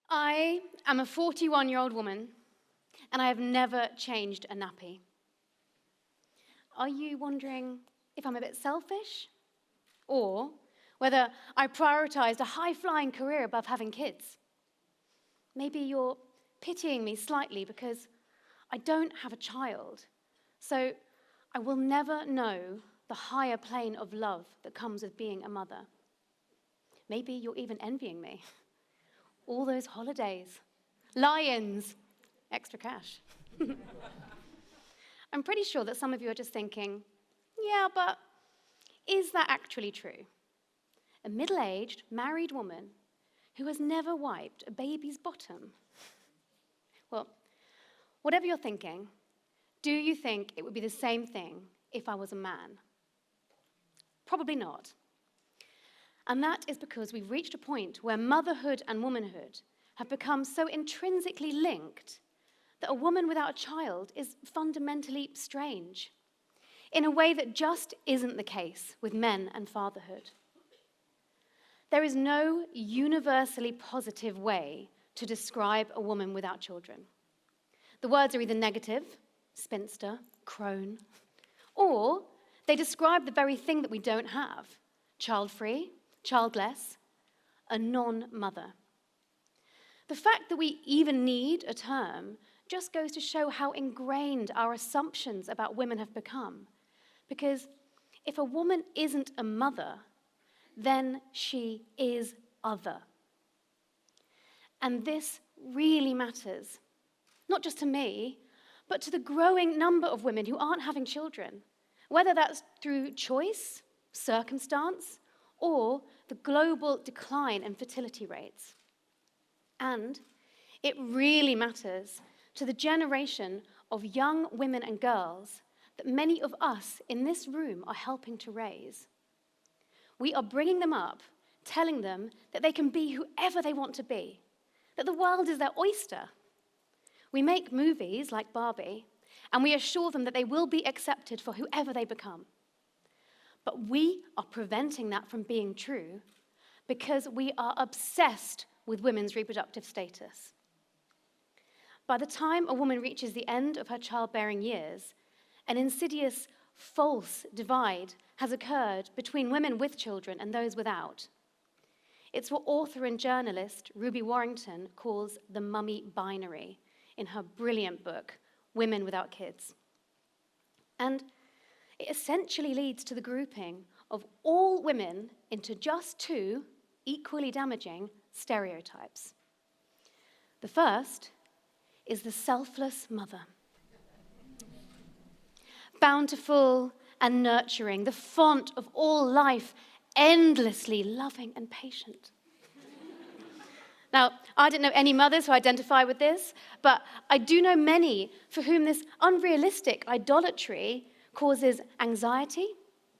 I am a 41-year-old woman, and I have never changed a nappy. Are you wondering if I'm a bit selfish? Or whether I prioritized a high-flying career above having kids? Maybe you're pitying me slightly because I don't have a child, so I will never know the higher plane of love that comes with being a mother. Maybe you're even envying me. All those holidays, lions, extra cash. I'm pretty sure that some of you are just thinking, yeah, but is that actually true? A middle-aged, married woman who has never wiped a baby's bottom. Well, whatever you're thinking, do you think it would be the same thing if I was a man? Probably not. And that is because we've reached a point where motherhood and womanhood have become so intrinsically linked that a woman without a child is fundamentally strange, in a way that just isn't the case with men and fatherhood. There is no universally positive way to describe a woman without children. The words are either negative, spinster, crone, or they describe the very thing that we don't have, child-free, childless, a non-mother. The fact that we even need a term just goes to show how ingrained our assumptions about women have become. Because if a woman isn't a mother, then she is other. And this really matters, not just to me, but to the growing number of women who aren't having children, whether that's through choice, circumstance, or the global decline in fertility rates. And it really matters to the generation of young women and girls that many of us in this room are helping to raise. We are bringing them up, telling them that they can be whoever they want to be, that the world is their oyster. We make movies like Barbie, and we assure them that they will be accepted for whoever they become. But we are preventing that from being true because we are obsessed with women's reproductive status. By the time a woman reaches the end of her childbearing years, an insidious, false divide has occurred between women with children and those without. It's what author and journalist Ruby Warrington calls the mummy binary in her brilliant book, Women Without Kids. And it essentially leads to the grouping of all women into just two equally damaging stereotypes. The first is the selfless mother. Bountiful and nurturing, the font of all life, endlessly loving and patient. Now, I don't know any mothers who identify with this, but I do know many for whom this unrealistic idolatry causes anxiety,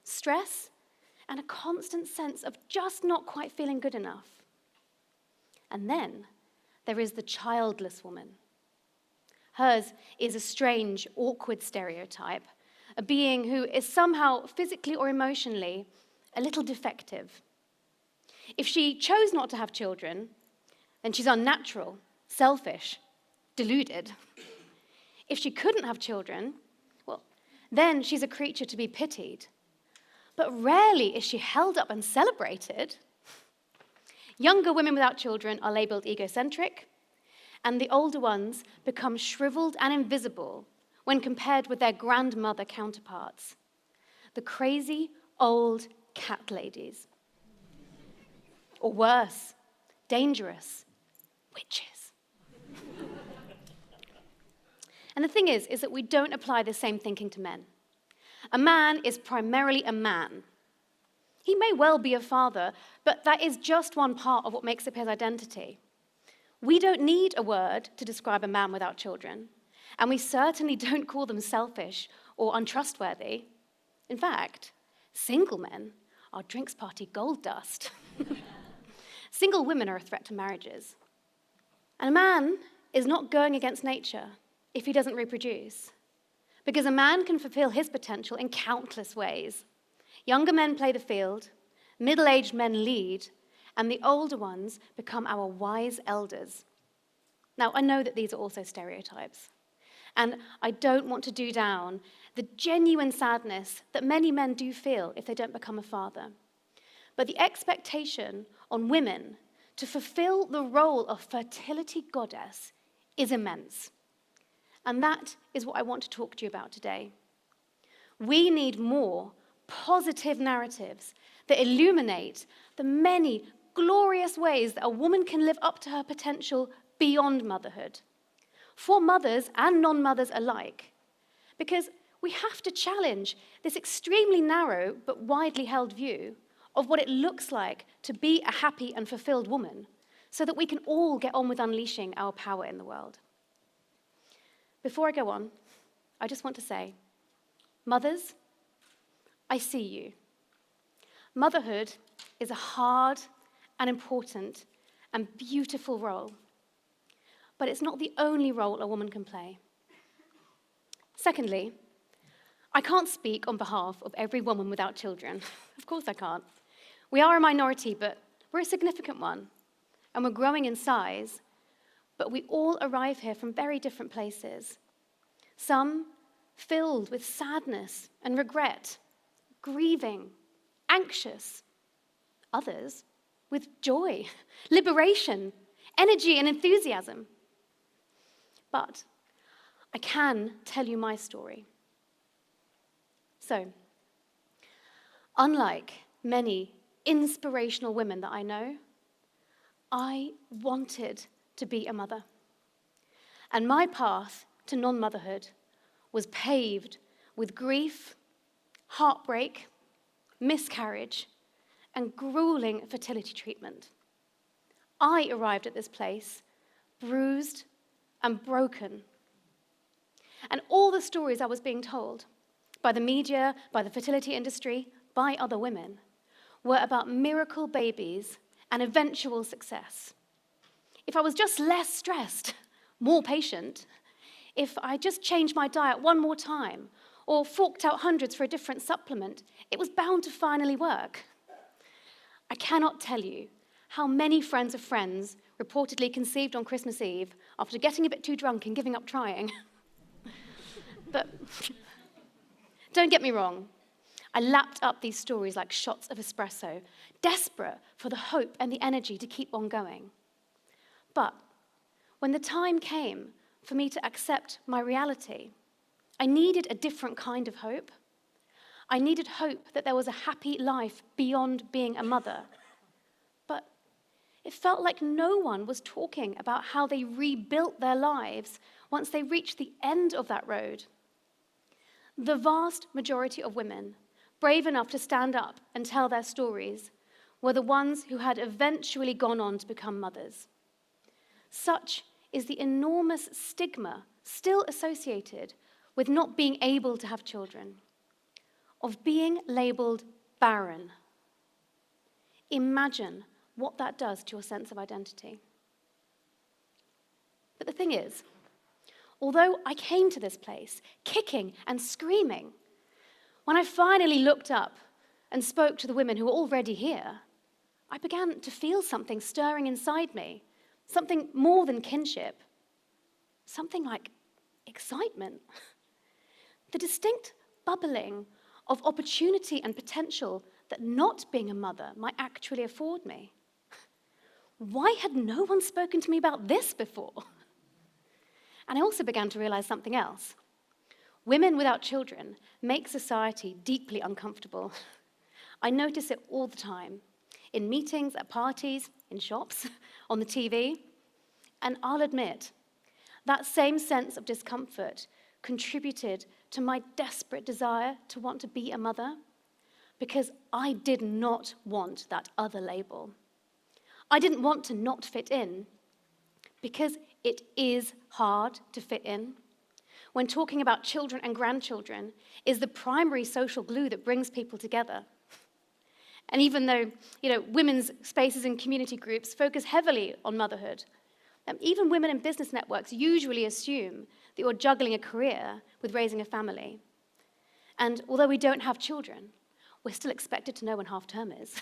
stress, and a constant sense of just not quite feeling good enough. And then there is the childless woman. Hers is a strange, awkward stereotype, a being who is somehow physically or emotionally a little defective. If she chose not to have children, then she's unnatural, selfish, deluded. If she couldn't have children, well, then she's a creature to be pitied. But rarely is she held up and celebrated. Younger women without children are labeled egocentric, and the older ones become shriveled and invisible when compared with their grandmother counterparts, the crazy old cat ladies. Or worse, dangerous witches. And the thing is that we don't apply the same thinking to men. A man is primarily a man. He may well be a father, but that is just one part of what makes up his identity. We don't need a word to describe a man without children, and we certainly don't call them selfish or untrustworthy. In fact, single men are drinks party gold dust. Single women are a threat to marriages. And a man is not going against nature if he doesn't reproduce, because a man can fulfill his potential in countless ways. Younger men play the field, middle-aged men lead, and the older ones become our wise elders. Now, I know that these are also stereotypes, and I don't want to do down the genuine sadness that many men do feel if they don't become a father. But the expectation on women to fulfill the role of fertility goddess is immense. And that is what I want to talk to you about today. We need more positive narratives that illuminate the many glorious ways that a woman can live up to her potential beyond motherhood, for mothers and non-mothers alike. Because we have to challenge this extremely narrow but widely held view of what it looks like to be a happy and fulfilled woman, so that we can all get on with unleashing our power in the world. Before I go on, I just want to say, mothers, I see you. Motherhood is a hard and important and beautiful role, but it's not the only role a woman can play. Secondly, I can't speak on behalf of every woman without children. Of course I can't. We are a minority, but we're a significant one, and we're growing in size, but we all arrive here from very different places. Some filled with sadness and regret, grieving, anxious. Others with joy, liberation, energy, and enthusiasm. But I can tell you my story. So, unlike many inspirational women that I know, I wanted to be a mother. And my path to non-motherhood was paved with grief, heartbreak, miscarriage, and grueling fertility treatment. I arrived at this place bruised and broken. And all the stories I was being told by the media, by the fertility industry, by other women, were about miracle babies and eventual success. If I was just less stressed, more patient, if I just changed my diet one more time, or forked out hundreds for a different supplement, it was bound to finally work. I cannot tell you how many friends of friends reportedly conceived on Christmas Eve after getting a bit too drunk and giving up trying. But don't get me wrong, I lapped up these stories like shots of espresso, desperate for the hope and the energy to keep on going. But when the time came for me to accept my reality, I needed a different kind of hope. I needed hope that there was a happy life beyond being a mother. But it felt like no one was talking about how they rebuilt their lives once they reached the end of that road. The vast majority of women, brave enough to stand up and tell their stories, were the ones who had eventually gone on to become mothers. Such is the enormous stigma still associated with not being able to have children, of being labeled barren. Imagine what that does to your sense of identity. But the thing is, although I came to this place kicking and screaming, when I finally looked up and spoke to the women who were already here, I began to feel something stirring inside me, something more than kinship, something like excitement. The distinct bubbling of opportunity and potential that not being a mother might actually afford me. Why had no one spoken to me about this before? And I also began to realize something else. Women without children make society deeply uncomfortable. I notice it all the time, in meetings, at parties, in shops, on the TV. And I'll admit, that same sense of discomfort contributed to my desperate desire to want to be a mother, because I did not want that other label. I didn't want to not fit in, because it is hard to fit in. When talking about children and grandchildren is the primary social glue that brings people together. And even though, women's spaces and community groups focus heavily on motherhood, even women in business networks usually assume that you're juggling a career with raising a family. And although we don't have children, we're still expected to know when half term is,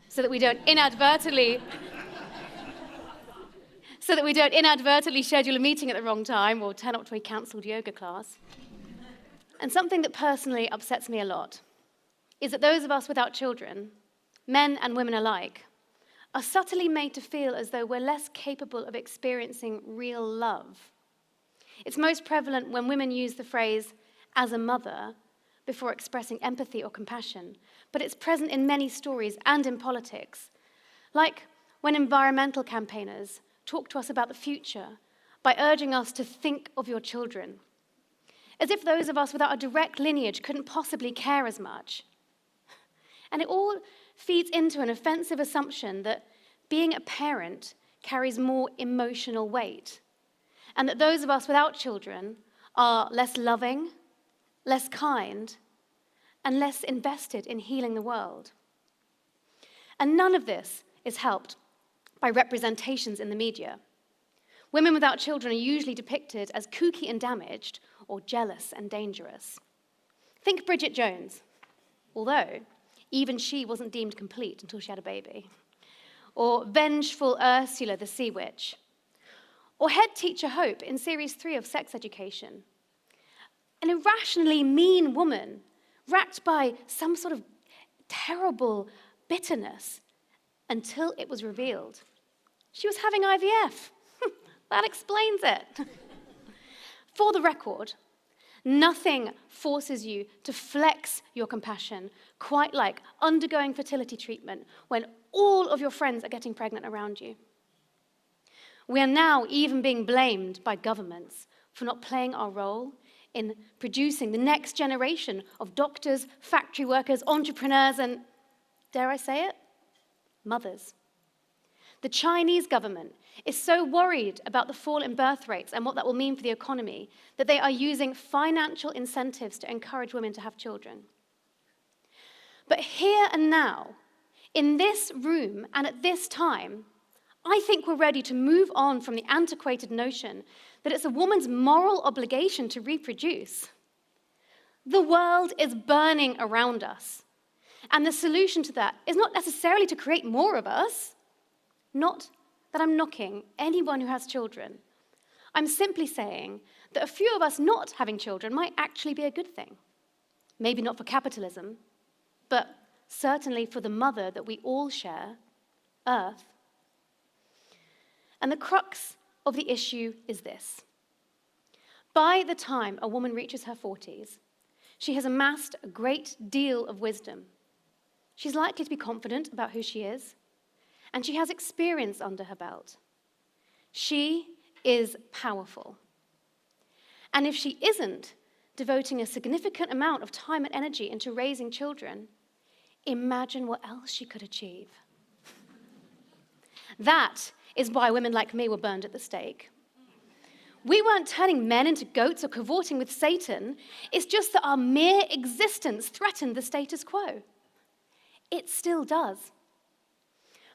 so that we don't inadvertently so that we don't inadvertently schedule a meeting at the wrong time or turn up to a cancelled yoga class. And something that personally upsets me a lot is that those of us without children, men and women alike, are subtly made to feel as though we're less capable of experiencing real love. It's most prevalent when women use the phrase, as a mother, before expressing empathy or compassion, but it's present in many stories and in politics, like when environmental campaigners talk to us about the future by urging us to think of your children, as if those of us without a direct lineage couldn't possibly care as much. And it all feeds into an offensive assumption that being a parent carries more emotional weight, and that those of us without children are less loving, less kind, and less invested in healing the world. And none of this is helped by representations in the media. Women without children are usually depicted as kooky and damaged, or jealous and dangerous. Think Bridget Jones, although even she wasn't deemed complete until she had a baby. Or vengeful Ursula, the sea witch. Or head teacher Hope in series 3 of Sex Education. An irrationally mean woman, racked by some sort of terrible bitterness, until it was revealed she was having IVF. That explains it. For the record, nothing forces you to flex your compassion quite like undergoing fertility treatment when all of your friends are getting pregnant around you. We are now even being blamed by governments for not playing our role in producing the next generation of doctors, factory workers, entrepreneurs, and, dare I say it, mothers. The Chinese government is so worried about the fall in birth rates and what that will mean for the economy that they are using financial incentives to encourage women to have children. But here and now, in this room and at this time, I think we're ready to move on from the antiquated notion that it's a woman's moral obligation to reproduce. The world is burning around us, and the solution to that is not necessarily to create more of us. Not that I'm knocking anyone who has children. I'm simply saying that a few of us not having children might actually be a good thing. Maybe not for capitalism, but certainly for the mother that we all share, Earth. And the crux of the issue is this. By the time a woman reaches her 40s, she has amassed a great deal of wisdom. She's likely to be confident about who she is, and she has experience under her belt. She is powerful. And if she isn't devoting a significant amount of time and energy into raising children, imagine what else she could achieve. That is why women like me were burned at the stake. We weren't turning men into goats or cavorting with Satan. It's just that our mere existence threatened the status quo. It still does.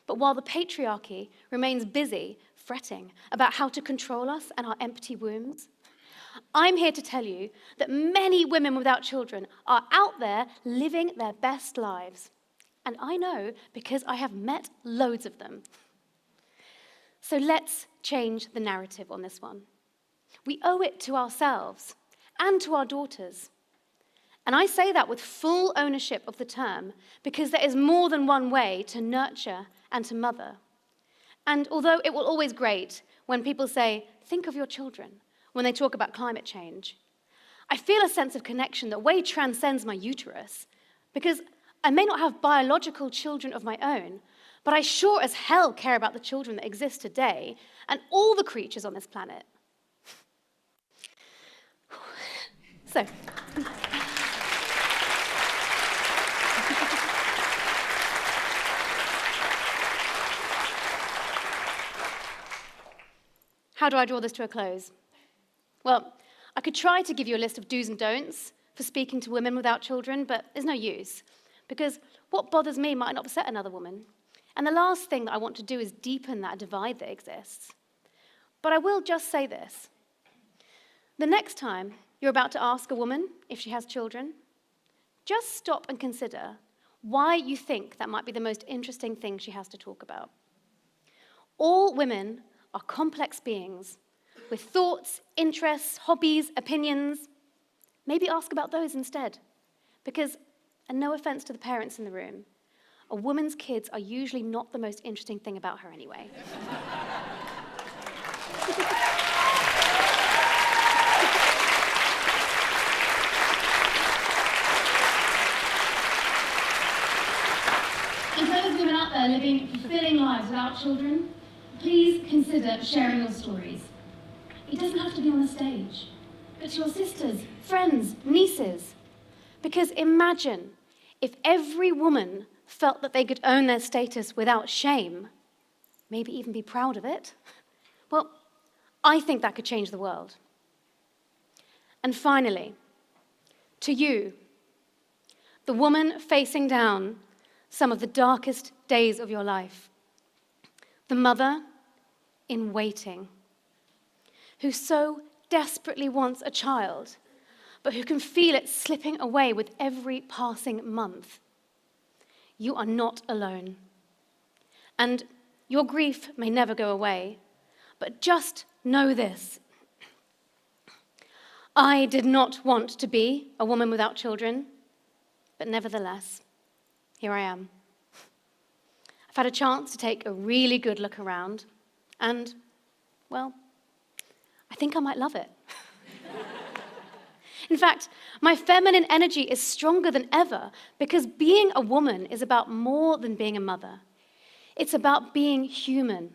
But while the patriarchy remains busy fretting about how to control us and our empty wombs, I'm here to tell you that many women without children are out there living their best lives. And I know because I have met loads of them. So let's change the narrative on this one. We owe it to ourselves and to our daughters. And I say that with full ownership of the term because there is more than one way to nurture and to mother. And although it will always grate when people say, think of your children, when they talk about climate change, I feel a sense of connection that way transcends my uterus because I may not have biological children of my own, but I sure as hell care about the children that exist today and all the creatures on this planet. So, how do I draw this to a close? Well, I could try to give you a list of do's and don'ts for speaking to women without children, but there's no use, because what bothers me might not upset another woman. And the last thing that I want to do is deepen that divide that exists. But I will just say this. The next time you're about to ask a woman if she has children, just stop and consider why you think that might be the most interesting thing she has to talk about. All women are complex beings with thoughts, interests, hobbies, opinions. Maybe ask about those instead. Because, and no offense to the parents in the room, a woman's kids are usually not the most interesting thing about her anyway. And for those women out there living fulfilling lives without children, please consider sharing your stories. It doesn't have to be on a stage, but to your sisters, Friends, nieces. Because imagine if every woman felt that they could own their status without shame, maybe even be proud of it. Well, I think that could change the world. And finally, to you, the woman facing down some of the darkest days of your life, the mother in waiting, who so desperately wants a child, but who can feel it slipping away with every passing month. You are not alone. And your grief may never go away, but just know this. I did not want to be a woman without children, but nevertheless, here I am. I've had a chance to take a really good look around, and, well, I think I might love it. In fact, my feminine energy is stronger than ever because being a woman is about more than being a mother. It's about being human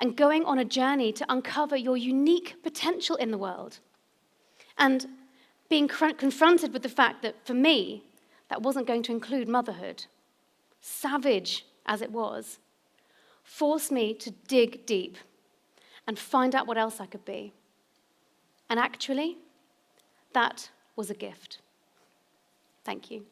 and going on a journey to uncover your unique potential in the world. And being confronted with the fact that, for me, that wasn't going to include motherhood, savage as it was, forced me to dig deep and find out what else I could be. And actually, that was a gift. Thank you.